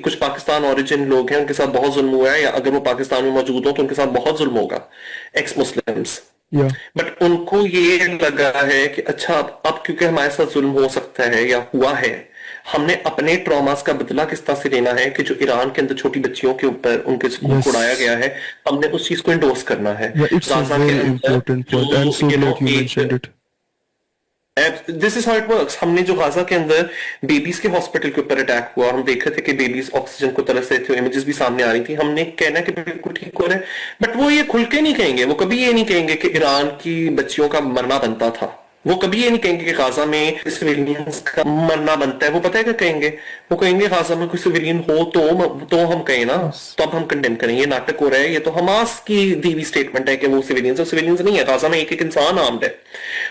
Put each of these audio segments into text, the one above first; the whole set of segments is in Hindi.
कुछ पाकिस्तान ओरिजिन लोग हैं, उनके साथ बहुत जुल्म हुआ है, या अगर वो पाकिस्तान में मौजूद हो तो उनके साथ बहुत जुल्म होगा, एक्स मुस्लिम्स। या बट उनको ये लगा है कि अच्छा अब क्योंकि हमारे साथ जुल्म हो सकता है या हुआ है, हमने अपने ट्रॉमास का बदला किस तरह से लेना है कि जो ईरान के अंदर छोटी बच्चियों के ऊपर उनके स्कूल यस, को उड़ाया गया है, हमने उस चीज को इंडोर्स करना है। या इट्स अ गाजा के वेरी अंदर इंपॉर्टेंट पॉइंट। आई एम जो so you know glad you एक mentioned it. This is how it works. हमने जो गाजा के अंदर बेबीज के हॉस्पिटल के ऊपर अटैक हुआ, हम देख रहे थे कि बेबीज ऑक्सीजन को तरस रहे थे, इमेजेस भी सामने आ रही थी, हमने कहना कि बिल्कुल ठीक हो रहा है, बट वो ये खुल के नहीं कहेंगे, वो कभी ये नहीं कहेंगे कि ईरान की बच्चियों का मरना बनता था, वो कभी ये नहीं कहेंगे कि गाजा में सिविलियंस का मरना बनता है। वो पता है क्या कहेंगे? वो कहेंगे गाजा में कोई सिविलियन हो तो हम कहें ना, यस, तो अब हम कंडेम करें, ये नाटक हो रहा है, ये तो हमास की दी हुई स्टेटमेंट है कि वो सिविलियंस, और सिविलियंस नहीं है, गाजा में एक एक इंसान आर्म्ड है।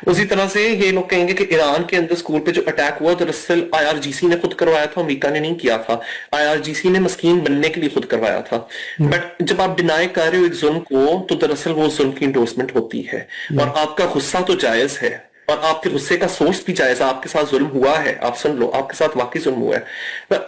उसी तरह से ये लोग कहेंगे कि ईरान के अंदर स्कूल पे जो अटैक हुआ दरअसल आईआरजीसी ने खुद करवाया था, अमेरिका ने नहीं किया था, आईआरजीसी ने मस्कीन बनने के लिए खुद करवाया था। या बट जब आप डिनाई कर रहे हो एक जुल्म को, तो दरअसल वो जुल्म की इंडोर्समेंट होती है। या और आपका गुस्सा तो जायज है, और आपके गुस्से का सोर्स भी जायज है, आपके साथ जुल्म हुआ है, आप सुन लो, आपके साथ वाकई जुल्म हुआ है, पर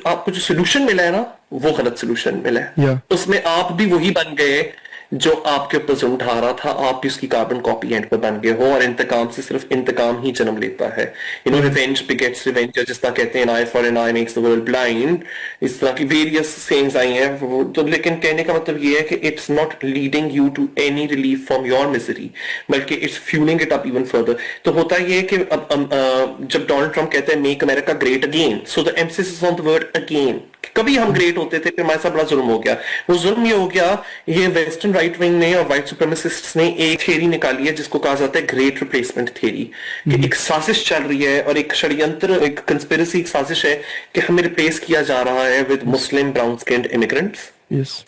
आपको जो सोल्यूशन मिला है ना, वो गलत सोल्यूशन मिला है। या उसमें आप भी वही बन गए जो आपके ऊपर जुल्म ढा रहा था, आप भी उसकी कार्बन कॉपी एंड पर बन गए हो, और इंतकाम से सिर्फ इंतकाम ही जन्म लेता है। या रिवेंज बिगेट्स रिवेंज, जिस तरह कहते हैं eye for an eye makes the world blind, इस तरह की वेरियस सेइंग्स आई हैं तो, लेकिन कहने का मतलब ये है कि it's not leading you to any relief from your misery, बल्कि it's fuelling it up even further. तो होता ये है कि जब डोनाल्ड ट्रंप कहते हैं make America great again, so the emphasis on the word again, कभी हम ग्रेट होते थे, फिर हमारे साथ बड़ा जुल्म हो गया। वो जुल्म ये हो गया, ये वेस्टर्न राइट विंग ने और व्हाइट सुप्रीमेसिस्ट्स ने एक थ्योरी निकाली है जिसको कहा जाता है ग्रेट रिप्लेसमेंट थ्योरी, कि एक साजिश चल रही है और एक षड्यंत्र, एक कंस्पिरेसी, एक साजिश है कि हमें रिप्लेस किया जा रहा है with yes, Muslim brown skinned immigrants. Yes,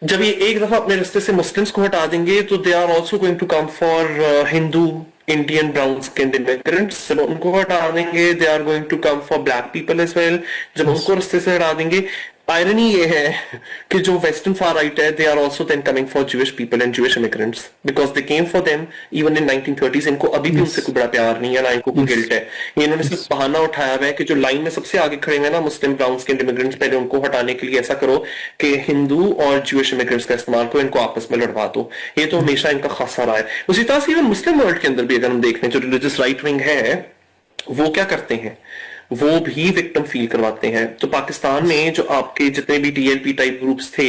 जब ये एक दफा अपने रास्ते से मुस्लिम्स को हटा देंगे तो they are also going to come for Hindu Indian brown skinned immigrants. जब उनको हटा देंगे they are going to come for black people as well. जब यस, उनको रास्ते से हटा देंगे, आयरनी ये है कि जो वेस्टर्न फार राइट है, they are also then coming for Jewish people and Jewish immigrants, because they came for them even in 1930s। इनको अभी भी यस, उनसे कोई बड़ा प्यार नहीं है, ना इनको कोई यस, गिल्ट है। ये इन्होंने यस, सिर्फ बहाना उठाया हुआ है कि जो लाइन में सबसे आगे खड़े हुए हैं ना मुस्लिम ब्राउन स्किन्ड इमिग्रेंट्स, पहले उनको हटाने के लिए ऐसा करो कि हिंदू और ज्यूइश इमिग्रेंट्स का इस्तेमाल करो, इनको आपस में लड़वा दो। ये तो हमेशा इनका खासा रहा है। उसी तरह से इवन मुस्लिम वर्ल्ड के अंदर भी अगर हम देख लें, जो रिलीजियस राइट विंग है वो क्या करते हैं, वो भी विक्टिम फील करवाते हैं। तो पाकिस्तान में जो आपके जितने भी डीएलपी टाइप ग्रुप्स थे,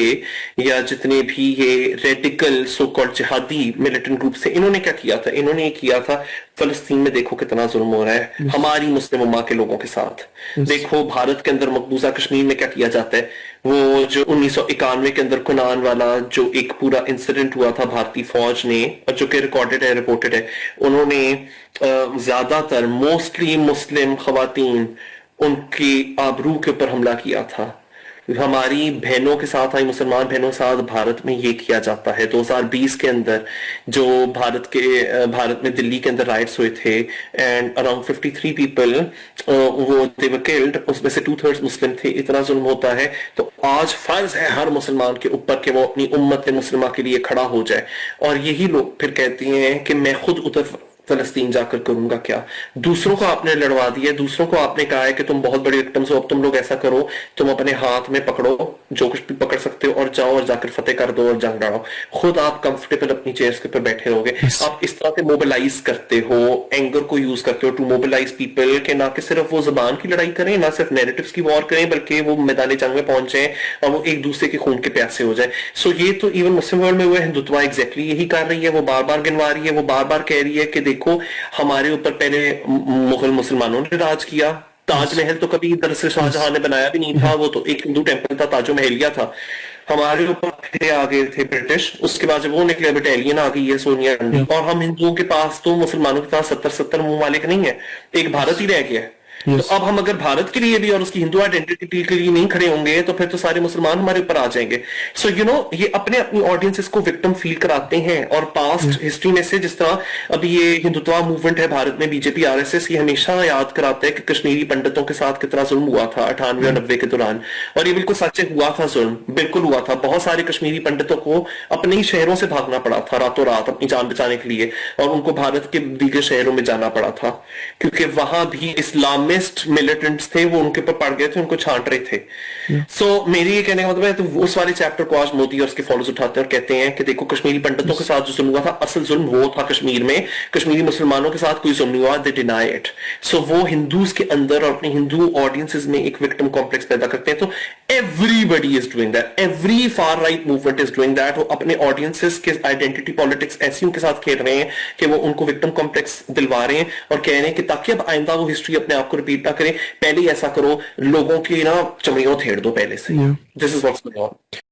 या जितने भी ये रेडिकल सो कॉल्ड जिहादी मिलिटेंट ग्रुप्स थे, इन्होंने क्या किया था? इन्होंने ये किया था, फलस्तीन में देखो कितना जुल्म हो रहा है यस, हमारी मुस्लिम उम्मा के लोगों के साथ। यस, देखो भारत के अंदर मकबूजा कश्मीर में क्या किया जाता है। वो जो 1991 के अंदर कुनान वाला जो एक पूरा इंसिडेंट हुआ था भारतीय फौज ने, और जो कि रिकॉर्डेड है, रिपोर्टेड है, उन्होंने ज्यादातर मोस्टली मुस्लिम खवातीन, उनकी आबरू के ऊपर हमला किया था। हमारी बहनों के साथ आई, मुसलमान बहनों के साथ भारत में ये किया जाता है। 2020 के अंदर जो भारत में दिल्ली के अंदर राइट्स हुए थे, एंड अराउंड 53 पीपल वो दे वर किल्ड, उसमें से 2/3 मुस्लिम थे। इतना जुल्म होता है, तो आज फर्ज है हर मुसलमान के ऊपर कि वो अपनी उम्मत मुस्लिमा के लिए खड़ा हो जाए। और यही लोग फिर कहते हैं कि मैं खुद उधर फलस्तीन जाकर करूंगा क्या? दूसरों को आपने लड़वा दिया, दूसरों को आपने कहा है कि तुम बहुत बड़े विक्टिम्स हो, अब तुम लोग ऐसा करो, तुम अपने हाथ में पकड़ो जो कुछ भी पकड़ सकते हो और जाओ और जाकर फतेह कर दो और जंग लड़ाओ। खुद आप कंफर्टेबल अपनी चेयर्स के ऊपर बैठे रहोगे। यस, आप इस तरह से मोबिलाइज करते हो, एंगर को यूज करते हो टू मोबिलाइज पीपल, के ना कि सिर्फ वो जुबान की लड़ाई करें, ना सिर्फ नैरेटिव्स की वॉर करें, बल्कि वो मैदान जंग में पहुंच जाए और वो एक दूसरे के खून के प्यासे हो जाए। सो ये तो इवन मुस्लिम वर्ल्ड में हुआ है। हिंदुत्व एग्जैक्टली यही कर रही है, वो बार बार गिनवा रही है, वो बार बार कह रही है कि देखो हमारे ऊपर पहले मुगल मुसलमानों ने राज किया। यस, ताजमहल तो कभी दरअसल यस, शाहजहां ने बनाया भी नहीं था, वो तो एक हिंदू टेंपल था, ताजमहलिया था। हमारे ऊपर फिर आ गए थे ब्रिटिश, उसके बाद जब वो निकले बटालियन आ गई है सोनिया गांधी, या और हम हिंदुओं के पास तो मुसलमानों के पास 70-70 मुंह मालिक नहीं है, एक यस, भारत ही रह गया है। तो यस, अब हम अगर भारत के लिए भी और उसकी हिंदू आइडेंटिटी के लिए नहीं खड़े होंगे, तो फिर तो सारे मुसलमान हमारे ऊपर आ जाएंगे। सो ये अपने अपनी ऑडियंसेस को विक्टिम फील कराते हैं। और या पास्ट हिस्ट्री में से, जिस तरह अभी ये हिंदुत्व मूवमेंट है भारत में, बीजेपी आरएसएस, ये हमेशा याद कराता है कि कश्मीरी पंडितों के साथ कितना जुल्म हुआ था 98 और या 90 के दौरान। और ये बिल्कुल सच है, हुआ था जुल्म, बिल्कुल हुआ था। बहुत सारे कश्मीरी पंडितों को अपने ही शहरों से भागना पड़ा था रातों रात अपनी जान बचाने के लिए, और उनको भारत के दीगर शहरों में जाना पड़ा था, क्योंकि वहां भी इस्लाम इस्लामिस्ट मिलिटेंट्स थे वो उनके ऊपर पड़ गए थे, उनको छांट रहे थे। सो मेरी ये कहने का मतलब है, तो उस वाले चैप्टर को आज मोदी और उसके फॉलोअर्स उठाते हैं और कहते हैं कि देखो कश्मीरी पंडितों के साथ जो जुल्म हुआ था, असल जुल्म वो था कश्मीर में, कश्मीरी मुसलमानों के साथ कोई जुल्म नहीं हुआ, दे डिनाई इट। सो वो हिंदूज के अंदर और अपने हिंदू ऑडियंसेस में एक विक्टिम कॉम्प्लेक्स पैदा करते हैं। तो everybody is doing that, every far right movement is doing that. वो अपने ऑडियंसेस के आइडेंटिटी पॉलिटिक्स ऐसी उनके साथ खेल रहे हैं कि वो उनको विक्टिम कॉम्प्लेक्स दिलवा रहे हैं और कह रहे हैं कि ताकि अब आइंदा वो हिस्ट्री अपने आप को रिपीट ना करें, पहले ही ऐसा करो, लोगों की ना चमड़ियों थेड़ दो पहले से। This is what's going on.